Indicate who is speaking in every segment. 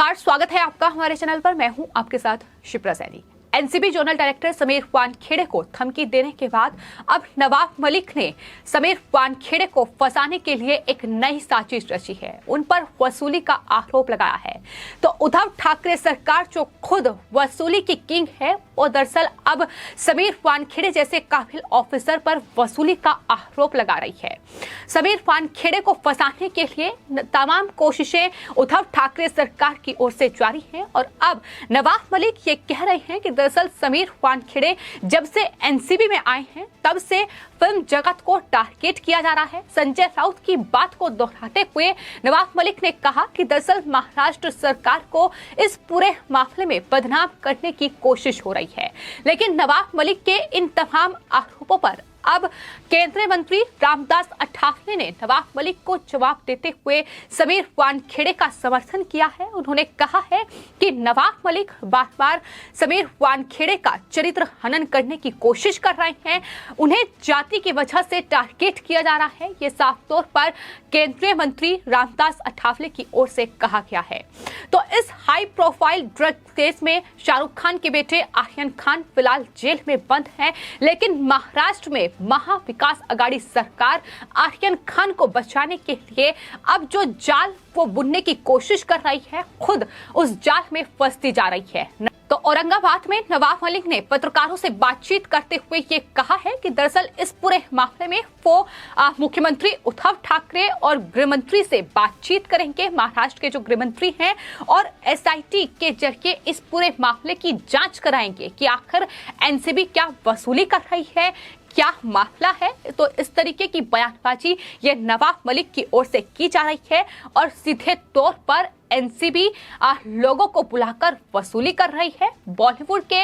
Speaker 1: नमस्कार, स्वागत है आपका हमारे चैनल पर। मैं हूं आपके साथ Shipra Saini. NCB zonal director Sameer Wankhede को धमकी देने के बाद अब नवाब मलिक ने समीर वानखेड़े को फंसाने के लिए एक नई साजिश रची है। उन पर वसूली का आरोप लगाया है। तो उद्धव ठाकरे सरकार जो खुद वसूली की किंग है, वो दरअसल अब समीर वानखेड़े जैसे काबिल ऑफिसर पर वसूली का आरोप लगा रही है। समीर वानखेड़े को फंसाने के लिए तमाम कोशिशें उद्धव ठाकरे सरकार की ओर से जारी हैं और अब नवाब मलिक ये कह रहे हैं कि दरअसल समीर वानखेड़े जब से एनसीबी में आए हैं तब से फिल्म जगत को टारगेट किया जा रहा है। संजय राउत की बात को दोहराते हुए नवाब मलिक ने कहा कि दरअसल महाराष्ट्र सरकार को इस पूरे मामले में बदनाम करने की कोशिश हो रही है। लेकिन नवाब मलिक के इन तमाम आरोपों पर अब केंद्रीय मंत्री रामदास अठावले ने नवाब मलिक को जवाब देते हुए समीर वानखेड़े का समर्थन किया है। उन्होंने कहा है कि नवाब मलिक बार बार समीर वानखेड़े का चरित्र हनन करने की कोशिश कर रहे हैं। उन्हें जाति की वजह से टारगेट किया जा रहा है। ये साफ तौर पर केंद्रीय मंत्री रामदास अठावले की ओर से कहा गया है। तो इस हाई प्रोफाइल ड्रग केस में शाहरुख खान के बेटे आर्यन खान फिलहाल जेल में बंद हैं, लेकिन महाराष्ट्र में महाविकास अघाड़ी सरकार आर्यन खान को बचाने के लिए अब जो जाल वो बुनने की कोशिश कर रही है, खुद उस जाल में फंसती जा रही है। तो औरंगाबाद में नवाब मलिक ने पत्रकारों से बातचीत करते हुए ये कहा है कि दरअसल इस पूरे मामले में वो मुख्यमंत्री उद्धव ठाकरे और गृहमंत्री से बातचीत करेंगे, महाराष्ट्र के जो गृहमंत्री हैं, और एसआईटी के जरिए इस पूरे मामले की जांच कराएंगे कि आखिर एनसीबी क्या वसूली कर रही है, क्या मामला है। तो इस तरीके की बयानबाजी ये नवाब मलिक की ओर से की जा रही है और सीधे तौर पर एनसीबी लोगों को बुलाकर वसूली कर रही है। बॉलीवुड के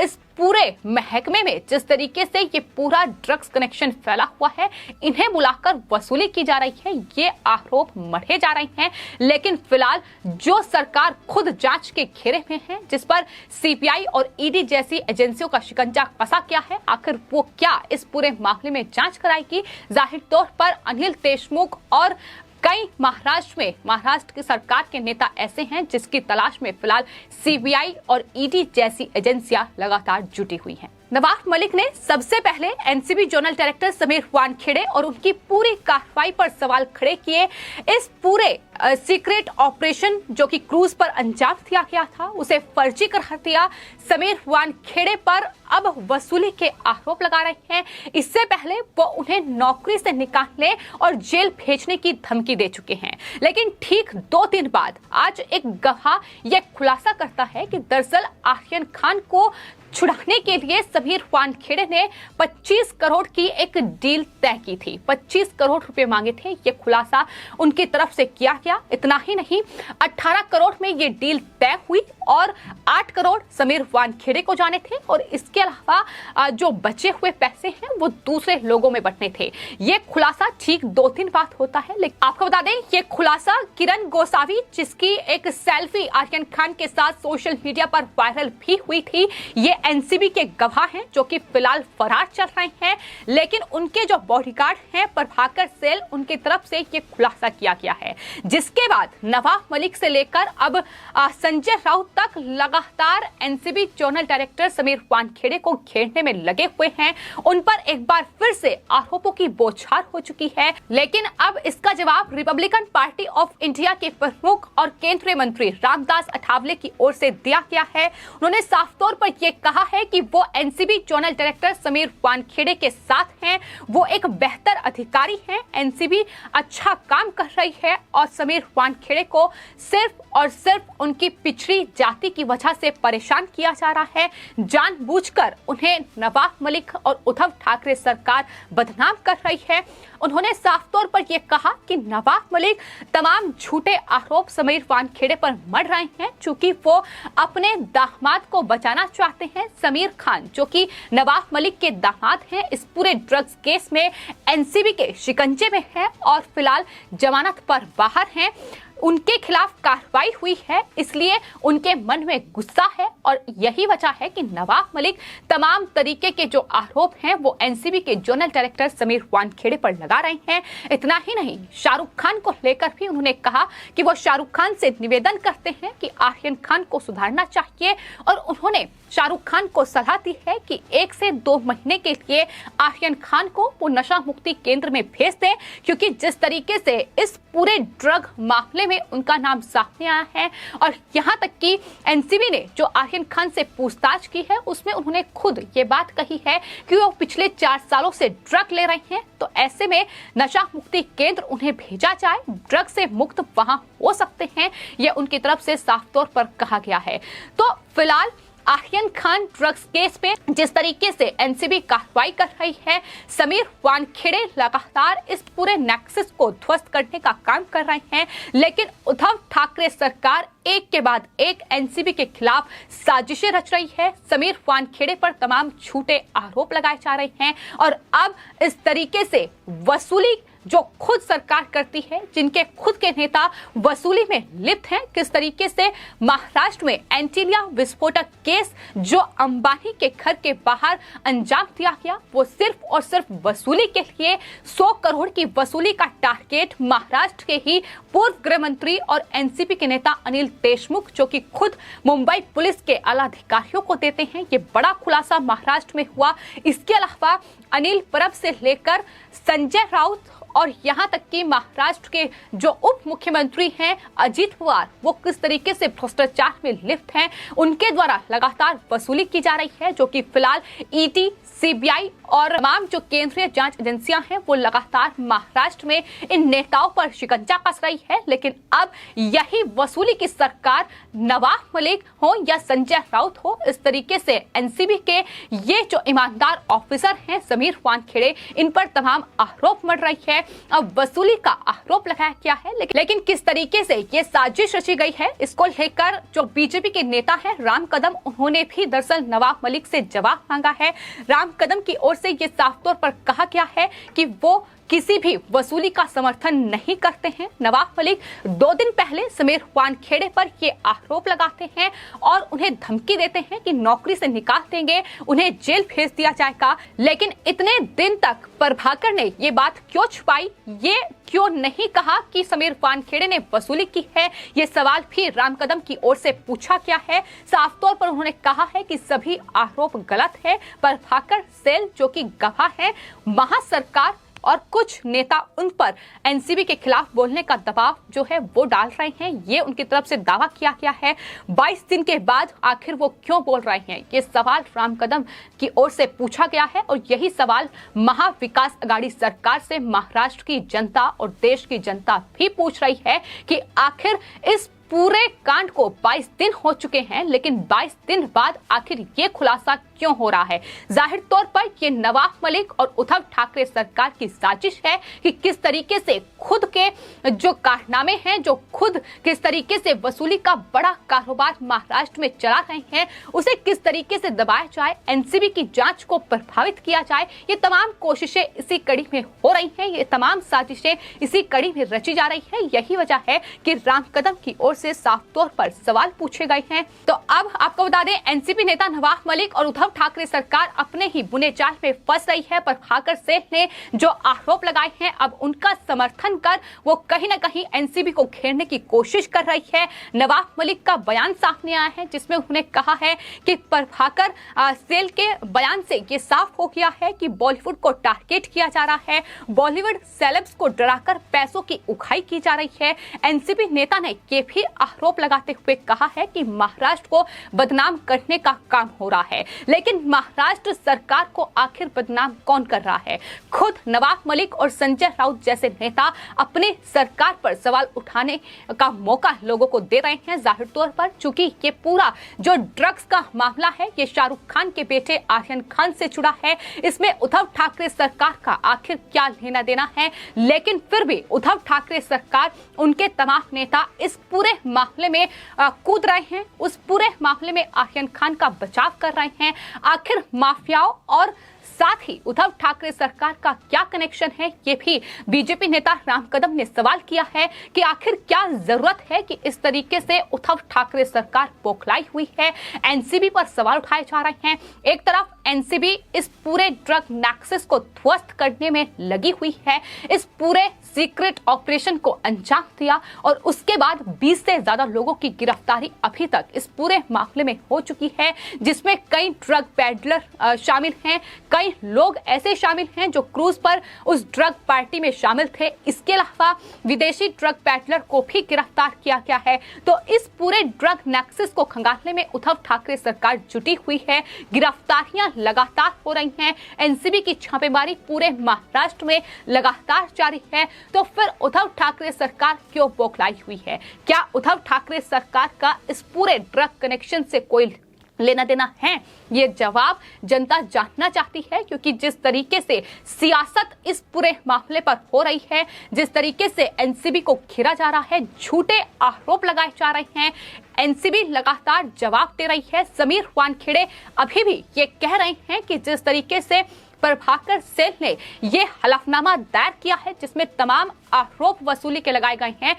Speaker 1: इस पूरे महकमे में जिस तरीके से ये पूरा ड्रग्स कनेक्शन फैला हुआ है, इन्हें बुलाकर वसूली की जा रही है, ये आरोप मढ़े जा रहे हैं। लेकिन फिलहाल जो सरकार खुद जांच के घेरे में है, जिस पर सीबीआई और ईडी जैसी एजेंसियों का शिकंजा कसा गया है, आखिर वो क्या इस पूरे मामले में जांच कराएगी। जाहिर तौर पर अनिल देशमुख और कई महाराष्ट्र की सरकार के नेता ऐसे हैं जिसकी तलाश में फिलहाल सीबीआई और ईडी जैसी एजेंसियां लगातार जुटी हुई हैं। नवाब मलिक ने सबसे पहले NCB zonal director Sameer Wankhede और उनकी पूरी कार्रवाई पर सवाल खड़े किए। इस पूरे सीक्रेट ऑपरेशन जो कि क्रूज पर अंजाम दिया गया था, उसे फर्जी करार दिया। समीर वानखेड़े पर अब वसूली के आरोप लगा रहे हैं। इससे पहले वो उन्हें नौकरी से निकालने और जेल भेजने की धमकी दे चुके हैं। लेकिन ठीक 2 दिन बाद आज एक गवाह यह खुलासा करता है कि दरअसल आर्यन खान को छुड़ाने के लिए समीर वानखेड़े ने 25 करोड़ की एक डील तय की थी। 25 करोड़ रुपए मांगे थे। ये खुलासा उनकी तरफ से किया गया। इतना ही नहीं, 18 करोड़ में ये डील तय हुई और 8 करोड़ समीर वानखेड़े को जाने थे और इसके अलावा जो बचे हुए पैसे हैं वो दूसरे लोगों में बंटने थे। ये खुलासा ठीक 2 दिन बाद होता है। लेकिन आपको बता दें, ये खुलासा किरण गोसावी, जिसकी एक सेल्फी आर्यन खान के साथ सोशल मीडिया पर वायरल भी हुई थी, ये एनसीबी के गवाह हैं जो कि फिलहाल फरार चल रहे हैं। लेकिन उनके जो बॉडीगार्ड हैं प्रभाकर सेल, उनकी तरफ से ये खुलासा किया गया है। जिसके बाद नवाब मलिक से लेकर अब संजय राउत तक लगातार NCB zonal director Sameer Wankhede को घेरने में लगे हुए हैं। उन पर एक बार फिर से आरोपों की बौछार हो चुकी है। लेकिन अब इसका जवाब रिपब्लिकन पार्टी ऑफ इंडिया के प्रमुख और केंद्रीय मंत्री रामदास अठावले की ओर से दिया गया है। उन्होंने साफ तौर पर यह कहा है कि वो NCB zonal director Sameer Wankhede के साथ हैं। वो एक बेहतर अधिकारी हैं। एनसीबी अच्छा काम कर रही है और समीर वानखेड़े को सिर्फ और सिर्फ उनकी पिछड़ी जाति की वजह से परेशान किया जा रहा है। जानबूझकर उन्हें नवाब मलिक और उद्धव ठाकरे सरकार बदनाम कर रही है। उन्होंने साफ तौर पर यह कहा कि नवाब मलिक तमाम झूठे आरोप समीर वानखेड़े पर मढ़ रहे हैं, चूंकि वो अपने दामाद को बचाना चाहते हैं। समीर खान जो कि नवाब मलिक के दामाद हैं, इस पूरे ड्रग्स केस में एनसीबी के शिकंजे में है और फिलहाल जमानत पर बाहर हैं। उनके खिलाफ कार्रवाई हुई है, इसलिए उनके मन में गुस्सा है और यही वजह है कि नवाब मलिक तमाम तरीके के जो आरोप हैं वो एनसीबी के जोनल डायरेक्टर समीर वानखेड़े पर लगा रहे हैं। इतना ही नहीं, शाहरुख खान को लेकर भी उन्होंने कहा कि वो शाहरुख खान से निवेदन करते हैं कि आर्यन खान को सुधारना चाहिए और उन्होंने शाहरुख खान को सलाह दी है कि 1 से 2 महीने के लिए आर्यन खान को वो नशा मुक्ति केंद्र में भेज दें, क्योंकि जिस तरीके से इस पूरे ड्रग मामले में उनका नाम सामने आया है और यहाँ तक कि एनसीबी ने जो आर्यन खान से पूछताछ की है उसमें उन्होंने खुद ये बात कही है कि वो पिछले 4 सालों से ड्रग ले रहे हैं, तो ऐसे में नशा मुक्ति केंद्र उन्हें भेजा जाए, ड्रग से मुक्त वहां हो सकते हैं, ये उनकी तरफ से साफ तौर पर कहा गया है। तो फिलहाल आर्यन खान ड्रग्स केस पे जिस तरीके से एनसीबी कार्रवाई कर रही है, समीर वानखेड़े लगातार इस पूरे नेक्सस को ध्वस्त करने का काम कर रहे हैं, लेकिन उद्धव ठाकरे सरकार एक के बाद एक एनसीबी के खिलाफ साजिशें रच रही है। समीर वानखेड़े पर तमाम झूठे आरोप लगाए जा रहे हैं और अब इस तरीके से वसूली जो खुद सरकार करती है, जिनके खुद के नेता वसूली में लिप्त हैं, किस तरीके से महाराष्ट्र में एंटीलिया विस्फोटक केस जो अंबानी के घर के बाहर अंजाम दिया गया, वो सिर्फ और सिर्फ वसूली के लिए 100 करोड़ की वसूली का टारगेट महाराष्ट्र के ही पूर्व गृह मंत्री और एनसीपी के नेता अनिल देशमुख, जो कि खुद मुंबई पुलिस के आला अधिकारियों को देते हैं। ये बड़ा खुलासा महाराष्ट्र में हुआ। इसके अलावा अनिल परब से लेकर संजय राउत और यहाँ तक कि महाराष्ट्र के जो उप मुख्यमंत्री हैं अजीत पवार, वो किस तरीके से भ्रष्टाचार में लिप्त हैं, उनके द्वारा लगातार वसूली की जा रही है, जो कि फिलहाल ईडी, सीबीआई और तमाम जो केंद्रीय जांच एजेंसियां हैं वो लगातार महाराष्ट्र में इन नेताओं पर शिकंजा कस रही है। लेकिन अब यही वसूली की सरकार नवाब मलिक हो या संजय राउत हो, इस तरीके से एनसीबी के ये जो ईमानदार ऑफिसर हैं समीर वानखेड़े, इन पर तमाम आरोप मढ़ रही है। अब वसूली का आरोप लगाया गया है, लेकिन किस तरीके से ये साजिश रची गई है, इसको लेकर जो बीजेपी के नेता हैं राम कदम, उन्होंने भी दरअसल नवाब मलिक से जवाब मांगा है। राम कदम की ओर से ये साफ तौर पर कहा गया है कि वो किसी भी वसूली का समर्थन नहीं करते हैं। नवाब मलिक 2 दिन पहले समीर वानखेड़े पर ये आरोप लगाते हैं और उन्हें धमकी देते हैं कि नौकरी से निकाल देंगे, उन्हें जेल भेज दिया जाएगा। लेकिन इतने दिन तक प्रभाकर ने ये बात क्यों छुपाई, ये क्यों नहीं कहा कि समीर वानखेड़े ने वसूली की है, ये सवाल भी राम कदम की ओर से पूछा गया है। साफ तौर पर उन्होंने कहा है कि सभी आरोप गलत है। प्रभाकर सेल जो कि गवाह है, महासरकार और कुछ नेता उन पर एनसीबी के खिलाफ बोलने का दबाव जो है वो डाल रहे हैं, ये उनकी तरफ से दावा किया गया है। 22 दिन के बाद आखिर वो क्यों बोल रहे हैं, ये सवाल राम कदम की ओर से पूछा गया है और यही सवाल महाविकास अघाड़ी सरकार से महाराष्ट्र की जनता और देश की जनता भी पूछ रही है कि आखिर इस पूरे कांड को 22 दिन हो चुके हैं, लेकिन 22 दिन बाद आखिर ये खुलासा क्यों हो रहा है। जाहिर तौर पर ये नवाब मलिक और उद्धव ठाकरे सरकार की साजिश है कि किस तरीके से खुद के जो कारनामे हैं, जो खुद किस तरीके से वसूली का बड़ा कारोबार महाराष्ट्र में चला रहे हैं, उसे किस तरीके से दबाया जाए, एनसीबी की जांच को प्रभावित किया जाए। ये तमाम कोशिशें इसी कड़ी में हो रही हैं, ये तमाम साजिशें इसी कड़ी में रची जा रही है। यही वजह है कि राम कदम की ओर से साफ तौर पर सवाल पूछे गए हैं। तो अब आपको बता दें, एनसीपी नेता नवाब मलिक और उद्धव ठाकरे सरकार अपने ही बुने जाल में फंस रही है। प्रभाकर सेठ ने जो आरोप लगाए हैं, अब उनका समर्थन कर वो कहीं ना कहीं एनसीबी को घेरने की कोशिश कर रही है। नवाब मलिक का बयान सामने आया है जिसमें उन्होंने कहा है कि प्रभाकर सेल के बयान से ये साफ हो गया है कि बॉलीवुड को टारगेट किया जा रहा है, बॉलीवुड सेलेब्स को डराकर पैसों की उखाई की जा रही है। एनसीपी नेता ने ये भी आरोप लगाते हुए कहा है कि महाराष्ट्र को बदनाम करने का काम हो रहा है। लेकिन महाराष्ट्र सरकार को आखिर बदनाम कौन कर रहा है? खुद नवाब मलिक और संजय राउत जैसे नेता अपने सरकार पर सवाल उठाने का मौका लोगों को दे रहे हैं। जाहिर तौर पर चूंकि ये पूरा जो ड्रग्स का मामला है, ये शाहरुख खान के बेटे आर्यन खान से जुड़ा है, इसमें उद्धव ठाकरे सरकार का आखिर क्या लेना देना है। लेकिन फिर भी उद्धव ठाकरे सरकार, उनके तमाम नेता इस पूरे मामले में कूद रहे हैं, उस पूरे मामले में आर्यन खान का बचाव कर रहे हैं। आखिर माफियाओं और साथ ही उद्धव ठाकरे सरकार का क्या कनेक्शन है, ये भी बीजेपी नेता राम कदम ने सवाल किया है कि आखिर क्या जरूरत है कि इस तरीके से उद्धव ठाकरे सरकार बौखलाई हुई है। एनसीबी पर सवाल उठाए जा रहे हैं। एक तरफ एनसीबी इस पूरे ड्रग नेक्सस को ध्वस्त करने में लगी हुई है, इस पूरे सीक्रेट ऑपरेशन को अंजाम दिया और उसके बाद 20 से ज्यादा लोगों की गिरफ्तारी अभी तक इस पूरे मामले में हो चुकी है, जिसमें कई ड्रग पैडलर शामिल हैं, कई लोग ऐसे शामिल हैं जो क्रूज पर उस ड्रग पार्टी में शामिल थे। इसके अलावा विदेशी ड्रग पैडलर को भी गिरफ्तार किया गया है। तो इस पूरे ड्रग नेक्सस को खंगालने में उद्धव ठाकरे सरकार जुटी हुई है। गिरफ्तारियां लगातार हो रही हैं। एनसीबी की छापेमारी पूरे महाराष्ट्र में लगातार जारी है। तो फिर उद्धव ठाकरे सरकार क्यों बौखलाई हुई है? क्या उद्धव ठाकरे सरकार का इस पूरे ड्रग कनेक्शन से कोई लेना देना है? ये जवाब जनता जानना चाहती है, क्योंकि जिस तरीके से सियासत इस पूरे मामले पर हो रही है, जिस तरीके से एनसीबी को घेरा जा रहा है, झूठे आरोप लगाए जा रहे हैं, एनसीबी लगातार जवाब दे रही है। समीर वानखेड़े अभी भी ये कह रहे हैं कि जिस तरीके से प्रभाकर सेल ने ये हलफनामा दायर किया है जिसमें तमाम आरोप वसूली के लगाए गए हैं,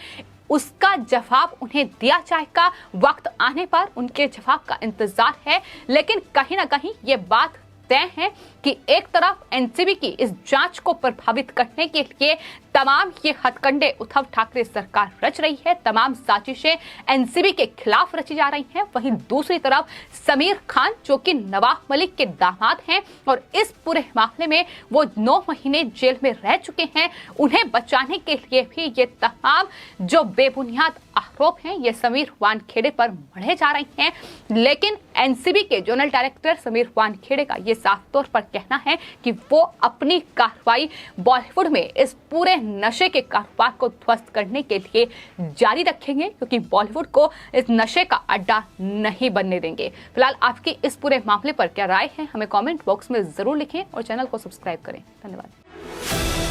Speaker 1: उसका जवाब उन्हें दिया जाएगा। वक्त आने पर उनके जवाब का इंतजार है। लेकिन कहीं ना कहीं ये बात तय है कि एक तरफ एनसीबी की इस जांच को प्रभावित करने के लिए तमाम ये हथकंडे उद्धव ठाकरे सरकार रच रही है, तमाम साजिशें एनसीबी के खिलाफ रची जा रही हैं। वहीं दूसरी तरफ समीर खान जो कि नवाब मलिक के दामाद हैं और इस पूरे मामले में वो 9 महीने जेल में रह चुके हैं, उन्हें बचाने के लिए भी ये तमाम जो बेबुनियाद आरोप हैं ये समीर वानखेड़े पर मढ़े जा रहे हैं। लेकिन एनसीबी के जोनल डायरेक्टर समीर वानखेड़े का ये साफ तौर पर कहना है कि वो अपनी कार्रवाई बॉलीवुड में इस पूरे नशे के कारोबार को ध्वस्त करने के लिए जारी रखेंगे, क्योंकि बॉलीवुड को इस नशे का अड्डा नहीं बनने देंगे। फिलहाल आपकी इस पूरे मामले पर क्या राय है, हमें कमेंट बॉक्स में जरूर लिखें और चैनल को सब्सक्राइब करें। धन्यवाद।